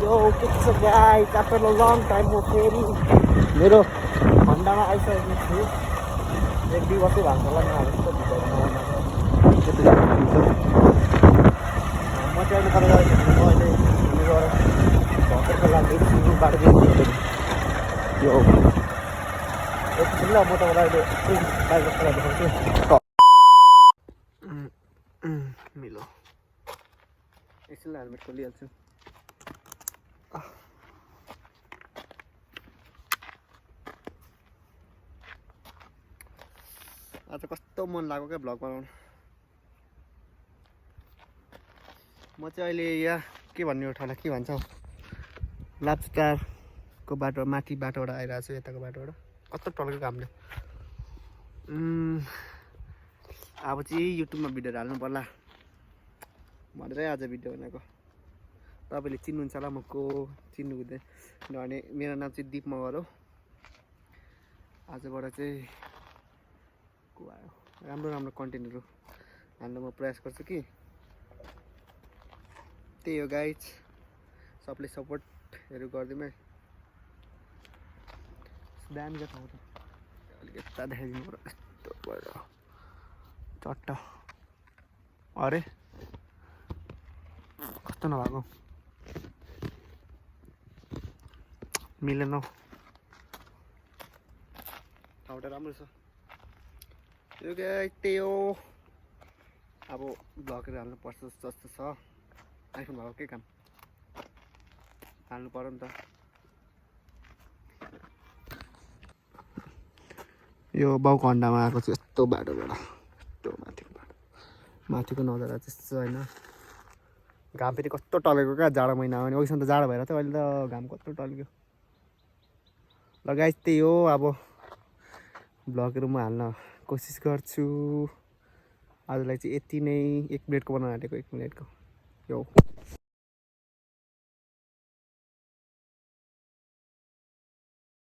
Yo, what's up guys? After a long time हो फेरि मेरो खण्डमा आइसकेको छु। एक दुई वर्षै भएको होला नि अब यस्तो भिडियोहरू बनाउनको। म चाहिँ अहिले कता गएको छु? म अहिले मेरो भर्खरको लागि बाटो दिन्छु। यो एकछिन ल म तपाईँलाई अहिले बाइकको कुरा देखाउँछु। मिलो एकछिन हेलमेट खोलिहाल्छु। आज कस्तो मन लाग्यो क्या भ्लग बनाउनु। म चाहिँ अहिले यहाँ के भन्ने हो ठाउँलाई के भन्छ लाप्चारको बाटो माथि बाटोबाट आइरहेको छु। यताको बाटोबाट कस्तो टल्केको हामीले। अब चाहिँ युट्युबमा भिडियोहरू हाल्नु पर्ला भनेरै आज भिडियो बनाएको। तपाईँले चिन्नुहुन्छ होला म को, चिन्नु हुँदैन भने मेरो नाम चाहिँ दिप मगर हो। आजबाट चाहिँ को आयो राम्रो राम्रो कन्टेन्टहरू हाल्न म प्रयास गर्छु कि। त्यही हो गाइज, सबले सपोर्टहरू गरिदिउँ है। दामी ठाउँ त अलिक यता देखाइदिनु पर्यो। यस्तो भएर चट्ट अरे कस्तो नभएको मिलेन हौ। ठाउँ त राम्रो छ यो गाइज। त्यही हो अब भ्लगहरू हाल्नु पर्छ जस्तो छ। आइफोन भएको के काम हाल्नु पर्यो नि त। यो बाउको अन्डामा आएको छु यस्तो बाटोबाट। यस्तो माथिको नजारा त्यस्तो होइन। घाम फेरि कस्तो टलेको क्या जाडो महिनामा नि। अघिसम्म त जाडो भएर थियो, अहिले त घाम कस्तो टल्क्यो। ल गाइस त्यही हो अब भ्लगहरू म हाल्न कोसिस गर्छु। आजलाई चाहिँ यति नै। 1 मिनटको बनाउन आँटेको 1 मिनटको यो